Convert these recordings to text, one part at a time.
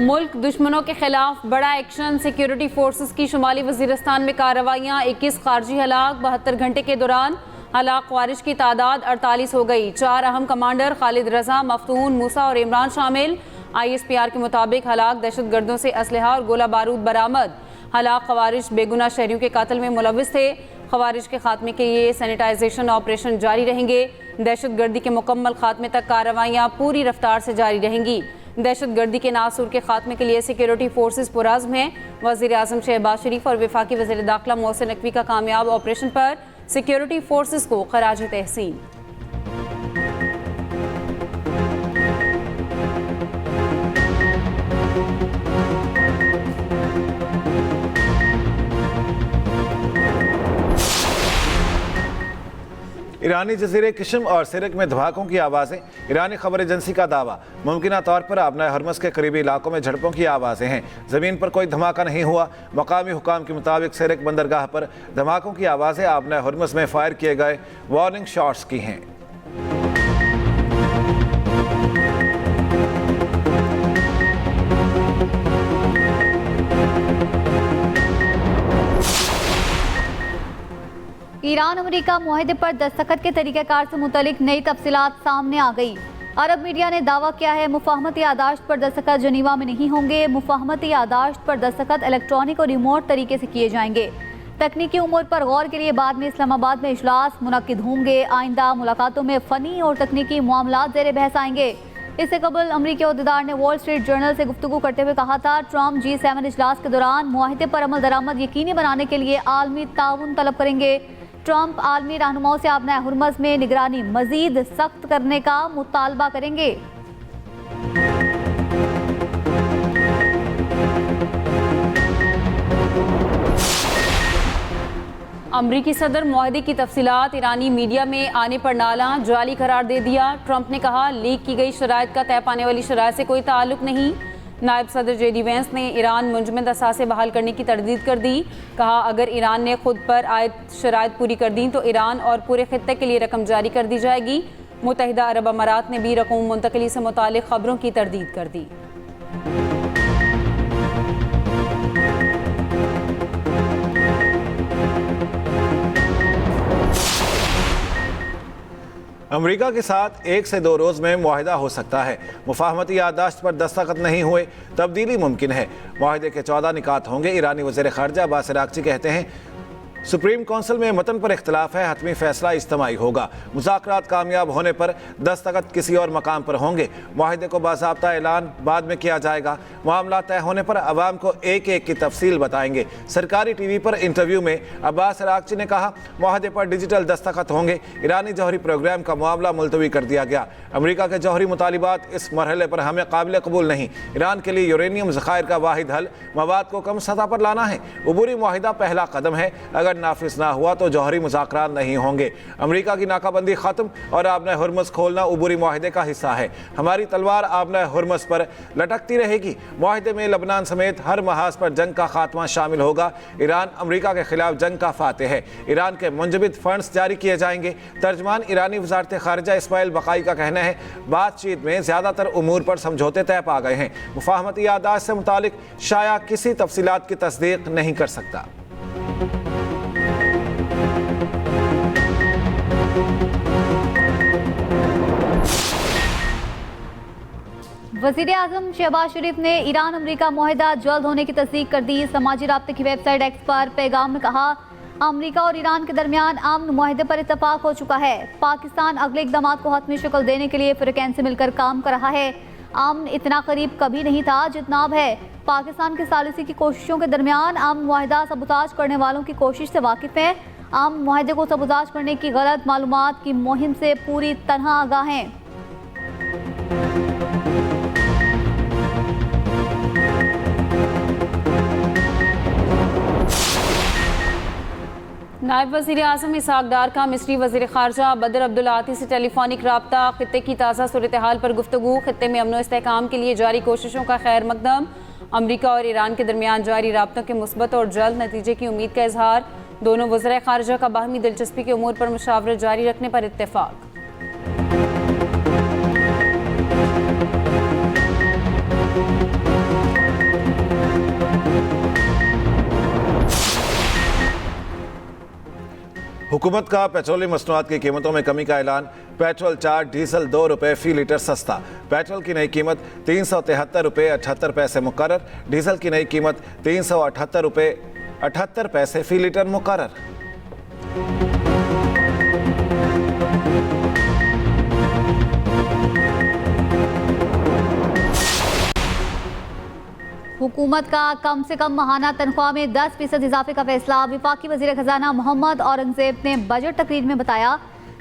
मुल्क दुश्मनों के खिलाफ बड़ा एक्शन, सिक्योरिटी फोर्सेस की शुमाली वजीरिस्तान में कार्रवाइयाँ। 21 खारजी हलाक, 72 घंटे के दौरान हलाक ख्वारिज की तादाद 48 हो गई। 4 अहम कमांडर खालिद रजा, मफ्तून, मूसा और इमरान शामिल। ISPR के मुताबिक हलाक दहशत गर्दों से असलहा और गोला बारूद बरामद। हलाक ख्वारिज बेगुनाह शहरियों के कत्ल में मुलविस थे। ख्वारिज के खात्मे के लिए सैनिटाइजेशन ऑपरेशन जारी रहेंगे। दहशत गर्दी के मुकम्मल खात्मे तक कार्रवाइयाँ पूरी रफ्तार से जारी रहेंगी। दहशत गर्दी के नासूर के खात्मे के लिए सिक्योरिटी फोर्सेस पुरज़्म हैं। वज़ीर आज़म शहबाज शरीफ और वफाकी वज़ीर दाखिला मोहसिन नकवी का कामयाब ऑपरेशन पर सिक्योरिटी फोर्सेस को खराज तहसीन। ईरानी जजीरे किशम और सिरक में धमाकों की आवाज़ें। ईरानी खबर एजेंसी का दावा, मुमकिन तौर पर आबना हरमस के करीबी इलाकों में झड़पों की आवाज़ें हैं। ज़मीन पर कोई धमाका नहीं हुआ। मकामी हुकाम के मुताबिक सिरक बंदरगाह पर धमाकों की आवाज़ें आबना हरमस में फायर किए गए वार्निंग शॉट्स की हैं। ईरान अमेरिका मुआहदे पर दस्तखत के तरीक़ाकार से मुतलिक नई तफसीलात सामने आ गई। अरब मीडिया ने दावा किया है मुफाहमती यादाश्त पर दस्तखत जनीवा में नहीं होंगे। मुफाहमती यादाश्त पर दस्तखत इलेक्ट्रॉनिक और रिमोट तरीके से किए जाएंगे। तकनीकी उमूर पर गौर के लिए बाद में इस्लामाबाद में इजलास मुनक्किद होंगे। आइंदा मुलाकातों में फ़नी और तकनीकी मामलात ज़ेर बहस आएंगे। इससे कबल अमरीकी अहदेदार ने वॉल स्ट्रीट जर्नल से गुफ्तगू करते हुए कहा था, ट्रंप G7 इजलास के दौरान मुआहदे पर अमल दरामद यकीनी बनाने के लिए आलमी ताउन तलब करेंगे। ट्रंप आलमी रहनुमाओं से आबना हुर्मज़ में निगरानी मजीद सख्त करने का मुतालबा करेंगे। अमरीकी सदर मुआहदे की तफसीलात ईरानी मीडिया में आने पर नाला जाली करार दे दिया। ट्रंप ने कहा, लीक की गई शराइत का तय पाने वाली शराइत से कोई ताल्लुक नहीं। नायब सदर JD वैंस ने ईरान मुंजमद असासे बहाल करने की तरदीद कर दी। कहा, अगर ईरान ने खुद पर आयद शराइत पूरी कर दी तो ईरान और पूरे खित्ते के लिए रकम जारी कर दी जाएगी। मुत्तहिदा अरब अमारात ने भी रकम मुंतकली से मुतालिक खबरों की तरदीद कर दी। अमेरिका के साथ 1 से 2 रोज़ में मुआहिदा हो सकता है। मुफाहमती यादाश्त पर दस्तखत नहीं हुए, तब्दीली मुमकिन है। मुआहिदे के 14 निकात होंगे। ईरानी वज़ीर ख़ारजा अब्बास अराग़ची कहते हैं, सुप्रीम कौंसिल में मतन पर इख्तलाफ है, हतमी फैसला इज्तिमाई होगा। मुज़ाकरात कामयाब होने पर दस्तखत किसी और मकाम पर होंगे। मुआहिदे को बाज़ाब्ता ऐलान बाद में किया जाएगा। मामला तय होने पर अवाम को एक एक की तफसील बताएंगे। सरकारी TV पर इंटरव्यू में अब्बास अराग़ची ने कहा, मुआहिदे पर डिजिटल दस्तखत होंगे। ईरानी जौहरी प्रोग्राम का मामला मुलतवी कर दिया गया। अमरीका के जौहरी मुतालिबात इस मरहले पर हमें काबिल कबूल नहीं। ईरान के लिए यूरेनियम ज़खायर का वाहिद हल मवाद को कम सतह पर लाना है। अबूरी मुआहिदा पहला कदम है। अगर नाफिज ना हुआ तो जौहरी मुज़ाकरात नहीं होंगे। अमरीका की नाकाबंदी ख़त्म और आबना हुर्मज़ खोलना अबूरी मुआहिदे का हिस्सा है। हमारी तलवार आबना हुर्मज़ पर लटकती रहेगी। मुआहिदे में लबनान समेत हर महाज पर जंग का खात्मा शामिल होगा। ईरान अमरीका के खिलाफ जंग का फातेह है। ईरान के मुंजमद फंड्स जारी किए जाएंगे। तर्जमान ईरानी वज़ारत ख़ारिजा इस्माइल बक़ाई का कहना है, बातचीत में ज़्यादातर उमूर पर समझौते तय पा गए हैं। मुफाहमती यादाश्त से मुतालिक शाया किसी तफसीलात की तस्दीक नहीं कर सकता। वज़ीर आज़म शहबाज शरीफ ने ईरान अमरीका मुआहिदा जल्द होने की तस्दीक कर दी। समाजी राब्ते की वेबसाइट X पर पैगाम में कहा, अमरीका और ईरान के दरमियान अमन मुआहिदे पर इत्तफाक हो चुका है। पाकिस्तान अगले इक़दाम को हतमी शक्ल देने के लिए फ़िरक़ैन से मिलकर काम कर रहा है। अमन इतना करीब कभी नहीं था जितना अब है। पाकिस्तान की सालिसी की कोशिशों के दरमियान अमन मुआहिदा सबूताज करने वालों की कोशिश से वाकिफ़ है। अमन मुआहिदे को सबूताज करने की गलत मालूमात की मुहिम से पूरी तरह आगाह हैं। नायब वज़ीर आज़म इसहाक़ डार का मिस्री वज़ीर ख़ारजा बदर अब्दुल्ला आती से टेलीफोनिक रब्ता। खित्ते की ताज़ा सूरत हाल पर गुफ्तगू। खित्ते में अमन व इस्तेहकाम के लिए जारी कोशिशों का खैर मकदम। अमरीका और ईरान के दरमियान जारी राब्तों के मुस्बत और जल्द नतीजे की उम्मीद का इजहार। दोनों वज़ीर ख़ारजा का बाहमी दिलचस्पी के उमूर पर मुशावरत जारी रखने पर इत्तेफाक। हुकूमत का पेट्रोलियम मसनूआत की कीमतों में कमी का ऐलान। पेट्रोल 4, डीजल 2 रुपये फी लीटर सस्ता। पेट्रोल की नई कीमत 373 रुपये 78 पैसे मुकर्रर। डीजल की नई कीमत 378 रुपये 78 पैसे फी लीटर मुकर्रर। हुकूमत का कम से कम माहाना तनख्वाह में 10% इजाफे का फैसला। वफाकी वजीर खजाना मोहम्मद औरंगजेब ने बजट तकरीर में बताया,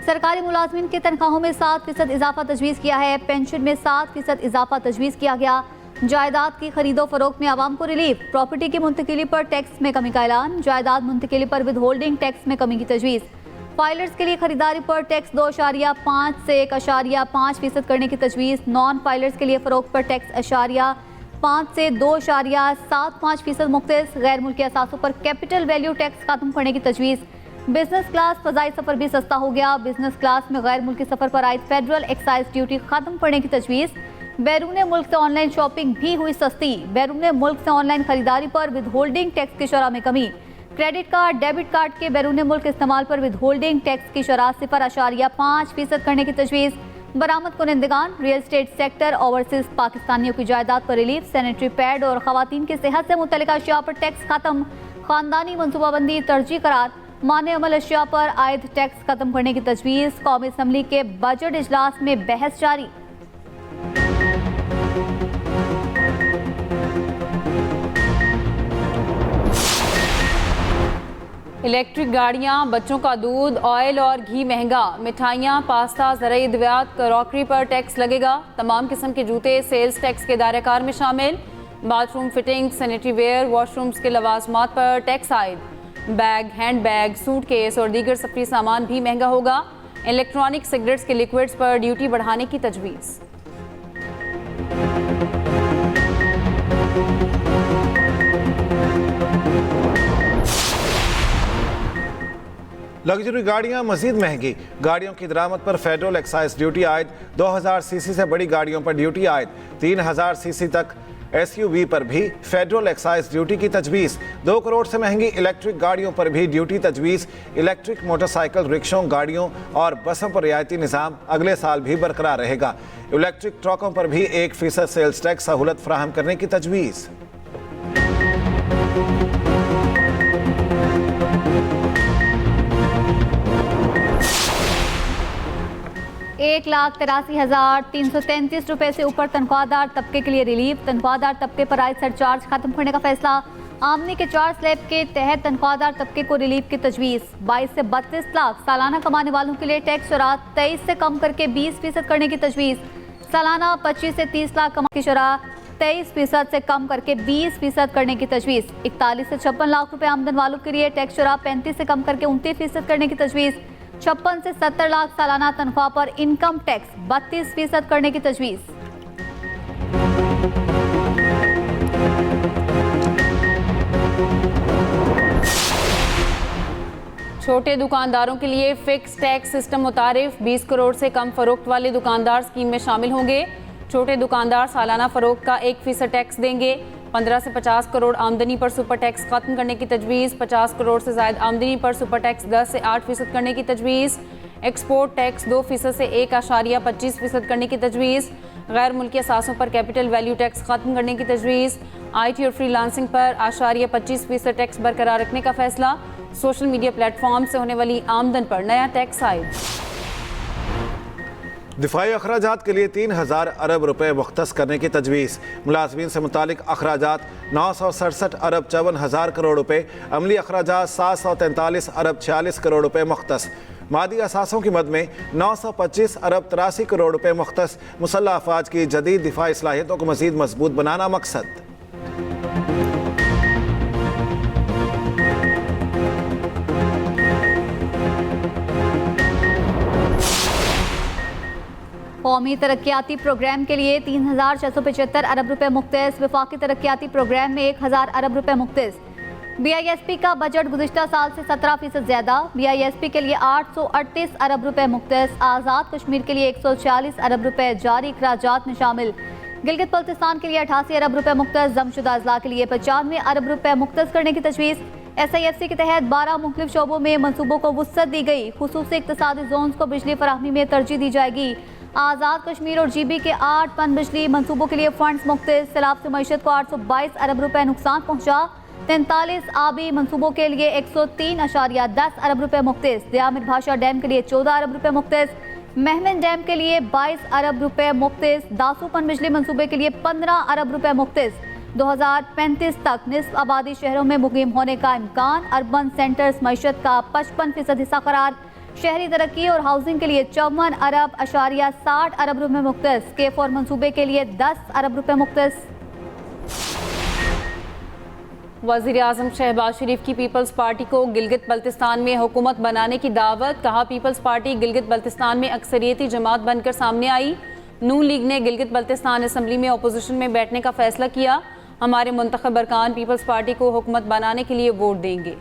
सरकारी मुलाजमीन की तनख्वाहों में 7% इजाफा तजवीज़ किया है। पेंशन में 7% इजाफा तजवीज़ किया गया। जायदाद की खरीदो फरोख्त में आवाम को रिलीफ। प्रॉपर्टी की मुंतकिली पर टैक्स में कमी का ऐलान। जायदाद मुंतकिली पर विद होल्डिंग टैक्स में कमी की तजवीज़। फाइलर्स के लिए खरीदारी पर टैक्स 2.5 से 1.5% करने की तजवीज़। नॉन फाइलर्स के लिए फरोख्त पर टैक्स 5 से 2.75% मुख्तलिफ। गैर मुल्की असासों पर कैपिटल वैल्यू टैक्स खत्म करने की तजवीज़। बिजनेस क्लास फ़ज़ाई सफ़र भी सस्ता हो गया। बिजनेस क्लास में गैर मुल्की सफ़र पर आयद फेडरल एक्साइज ड्यूटी खत्म करने की तजवीज़। बैरून मुल्क से ऑनलाइन शॉपिंग भी हुई सस्ती। बैरून मुल्क से ऑनलाइन खरीदारी पर विद होल्डिंग टैक्स की शरह में कमी। क्रेडिट कार्ड, डेबिट कार्ड के बैरून मुल्क इस्तेमाल पर विद होल्डिंग टैक्स की शरह 0.5% करने की तजवीज़। बरामद कुनंदगान, रियल स्टेट सेक्टर, ओवरसीज पाकिस्तानियों की जायदाद पर रिलीफ। सैनिटरी पैड और खवातीन की सेहत से मुतल्लिका अशिया पर टैक्स खत्म। खानदानी मनसूबाबंदी तरजीह करार। माने अमल अशिया पर आयद टैक्स खत्म करने की तजवीज़। कौमी असम्बली के बजट इजलास में बहस जारी। इलेक्ट्रिक गाड़ियां, बच्चों का दूध, ऑयल और घी महंगा। मिठाइयां, पास्ता, ज़रूरी अद्वियात, क्रॉकरी पर टैक्स लगेगा। तमाम किस्म के जूते सेल्स टैक्स के दायरेकार में शामिल। Bathroom fitting, sanitary ware, washrooms के लवाजमात पर टैक्स आयद। बैग, हैंड बैग, सूटकेस और दीगर सफरी सामान भी महंगा होगा। इलेक्ट्रॉनिक सिगरेट्स के लिक्विड्स पर ड्यूटी बढ़ाने की तजवीज़। लग्जरी गाड़ियां मजीद महंगी। गाड़ियों की दरामद पर फेडरल एक्साइज ड्यूटी आयद। 2000 सीसी से बड़ी गाड़ियों पर ड्यूटी आयद। 3000 सीसी तक SUV पर भी फेडरल एक्साइज ड्यूटी की तजवीज़। 2 करोड़ से महंगी इलेक्ट्रिक गाड़ियों पर भी ड्यूटी तजवीज़। इलेक्ट्रिक मोटरसाइकिल, रिक्शों, गाड़ियों और बसों पर रियायती निज़ाम अगले साल भी बरकरार रहेगा। इलेक्ट्रिक ट्रकों पर भी 1% सेल्स टैक्स सहूलत फराहम करने की तजवीज़। 1,83,333 रुपए से ऊपर तनख्वाहदार तबके के लिए रिलीफ। तनख्वाहदार तबके पर आयद सरचार्ज खत्म करने का फैसला। आमदनी के 4 स्लैब के तहत तनख्वाहदार तबके को रिलीफ की तजवीज़। 22 से 32 लाख सालाना कमाने वालों के लिए टैक्स शरह 23 से कम करके 20% करने की तजवीज़। सालाना 25 से 30 लाख कमाने की शरह 23% से कम करके 20% करने की तजवीज़। 41 से 56 लाख रुपए आमदन वालों के लिए टैक्स शरह 35 से कम करके 29% करने की तजवीज़। 56 से 70 लाख सालाना तनख्वाह पर इनकम टैक्स 32% करने की तजवीज़। छोटे दुकानदारों के लिए फिक्स टैक्स सिस्टम मुतारिफ। 20 करोड़ से कम फरोख्त वाले दुकानदार स्कीम में शामिल होंगे। छोटे दुकानदार सालाना फरोख्त का 1% टैक्स देंगे। 15 से 50 करोड़ आमदनी पर सुपर टैक्स खत्म करने की तजवीज़। 50 करोड़ से ज़ायद आमदनी पर सुपर टैक्स 10 से 8% करने की तजवीज़। एक्सपोर्ट टैक्स 2% से 1.25% करने की तजवीज़। गैर मुल्की असासों पर कैपिटल वैल्यू टैक्स खत्म करने की तजवीज़। IT और फ्रीलांसिंग पर 25% टैक्स बरकरार रखने का फैसला। सोशल मीडिया प्लेटफॉर्म से होने वाली आमदन पर नया टैक्स आयद। दिफाई अखराजात के लिए 3000 अरब रुपए मुख्तस करने की तजवीज़। मुलाजमीन से मुतालिक अखराजात 967 अरब 54,000 करोड़ रुपए। अमली अखराजात 743 अरब 46 करोड़ रुपए मुख्तस। मादी असासों की मद में 925 अरब 83 करोड़ रुपए मुख्तस। मुसल्लह अफवाज की जदीद दिफाई सलाहियतों को मज़ीद मजबूत बनाना मकसद। कौमी तरक्याती प्रोग्राम के लिए 3,675 अरब रुपए मुख्तस। वफाकी तरक्याती प्रोग्राम में 1,000 अरब रुपए मुख्तस। BISP का बजट गुज़िश्ता साल से 17% ज़्यादा। BISP के लिए 838 अरब रुपए मुख्तस। आज़ाद कश्मीर के लिए 140 अरब रुपए जारी अखराजात में शामिल। गिलगित बल्तिस्तान के लिए 88 अरब रुपए मुख्तस। जमशुदा अजला के लिए 95 अरब रुपए मुख्तस करने की तजवीज़। SIFC के तहत 12 मुख्तलिफ शोबों में मनसूबों को वुसअत दी गई। खुसूसी इक्तसादी जोन्स को बिजली फराहमी में तरजीह दी जाएगी। आज़ाद कश्मीर और GB के 8 पन बिजली मनसूबों के लिए फंड्स मुख्तलिफ। सैलाब से मईशत को 822 अरब रुपए नुकसान पहुंचा। 43 आबी मनसूबों के लिए 103.10 अरब रुपए मुख्तलिफ। दयामिर भाषा डैम के लिए 14 अरब रुपए मुख्तलिफ। महमन डैम के लिए 22 अरब रुपए मुख्तलिफ। दासू पन बिजली मनसूबे के लिए 15 अरब रुपए मुख्तलिफ। 2035 तक निस्फ आबादी शहरों में मुकीम होने का इम्कान। अर्बन सेंटर्स मईशत का 55% हिस्सा करार। शहरी तरक्की और हाउसिंग के लिए 54.60 अरब रुपए मुख्तलिफ। K4 मनसूबे के लिए 10 अरब रुपए मुख्तलिफ। वज़ीर आज़म शहबाज शरीफ की पीपल्स पार्टी को गिलगित बल्तिस्तान में हुकूमत बनाने की दावत। कहा, पीपल्स पार्टी गिलगित बल्तिस्तान में अक्सरियती जमात बनकर सामने आई। नून लीग ने गिलगित बल्तिस्तान असम्बली में अपोजिशन में बैठने का फैसला किया। हमारे मुंतखब अरकान पीपल्स पार्टी को हुकूमत बनाने के लिए वोट देंगे।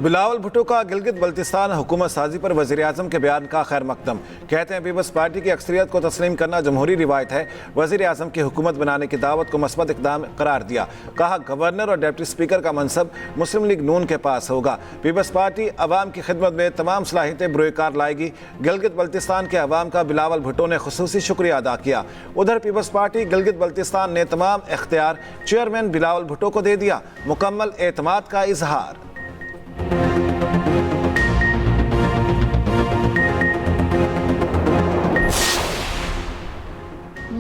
बिलावल भुट्टो का गिलगित बल्तिस्तान हुकूमत साजी पर वज़ीर आज़म के बयान का खैर मकदम। कहते हैं पीपल्स पार्टी की अक्सरियत को तस्लीम करना जमहूरी रिवायत है। वज़ीर आज़म की हुकूमत बनाने की दावत को मस्बत इक़दाम करार दिया। कहा, गवर्नर और डिप्टी स्पीकर का मनसब मुस्लिम लीग नून के पास होगा। पीपल्स पार्टी अवाम की खिदमत में तमाम सलाहियतें बुरुकार लाएगी। गिलगित बल्तिस्तान के अवाम का बिलावल भुट्टो ने खुसूसी शुक्रिया अदा किया। उधर पीपल्स पार्टी गिलगित बल्तिस्तान ने तमाम इख्तियार चेयरमैन बिलावल भुट्टो को दे दिया। मुकम्मल एतमाद का इजहार।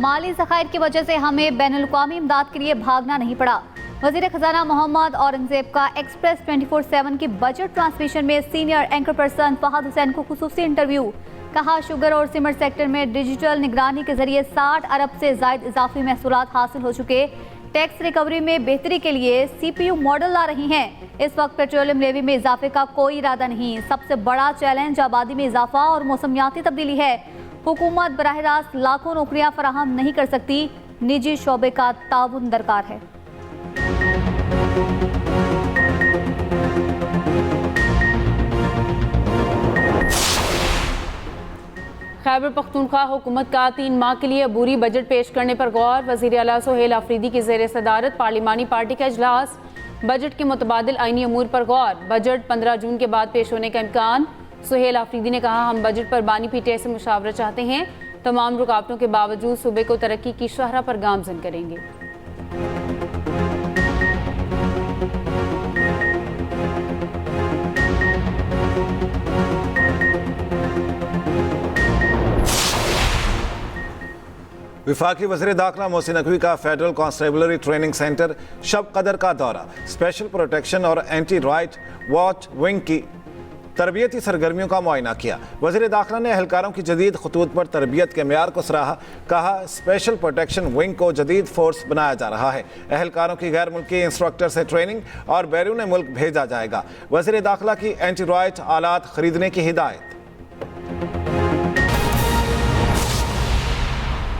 माली ज़खायर की वजह से हमें बैनुल-अक़वामी इमदाद के लिए भागना नहीं पड़ा। वज़ीर ख़जाना मोहम्मद औरंगज़ेब का एक्सप्रेस 24/7 की बजट ट्रांसमिशन में senior anchor person Fahad Hussain को खुसूसी इंटरव्यू। कहा, शुगर और सीमेंट सेक्टर में डिजिटल निगरानी के जरिए 60 अरब से ज़ायद इजाफी महसूलात हासिल हो चुके। टैक्स रिकवरी में बेहतरी के लिए CPU मॉडल ला रही हैं। इस वक्त पेट्रोलियम लेवी में इजाफे का कोई इरादा नहीं। सबसे बड़ा चैलेंज आबादी में इजाफा और मौसमियाती तब्दीली है। हुकूमत बराह रास्त लाखों नौकरियां फराहम नहीं कर सकती। निजी शोबे का ताउन दरकार है। खैबर पख्तूनख्वा हुकूमत का 3 माह के लिए अबूरी बजट पेश करने पर गौर। वज़ीर आला सुहेल आफरीदी की ज़ेर सदारत पार्लिमानी पार्टी का इजलास। बजट के मुतबादिल आईनी अमूर पर गौर। बजट 15 जून के बाद पेश होने का इम्कान। सुहेल आफरीदी ने कहा, हम बजट पर बानी पीटीआई से मुशावरत चाहते हैं। तमाम रुकावटों के बावजूद सूबे को तरक्की की शाहराह पर गामजन करेंगे। विफाकी वज़ीर दाखिला मोहसिन नकवी का फेडरल कांस्टेबलरी ट्रेनिंग सेंटर शब कदर का दौरा। स्पेशल प्रोटेक्शन और एंटी राइट वॉच विंग की तरबियती सरगर्मियों का मुआयना किया। वज़ीर दाखिला ने एहलकारों की जदीद खतूत पर तरबियत के मेयार को सराहा। कहा, स्पेशल प्रोटेक्शन विंग को जदीद फोर्स बनाया जा रहा है। एहलकारों की गैर मुल्की इंस्ट्रक्टर से ट्रेनिंग और बैरून मुल्क भेजा जाएगा। वज़ीर दाखिला की एंटी राइट आलात खरीदने की हिदायत।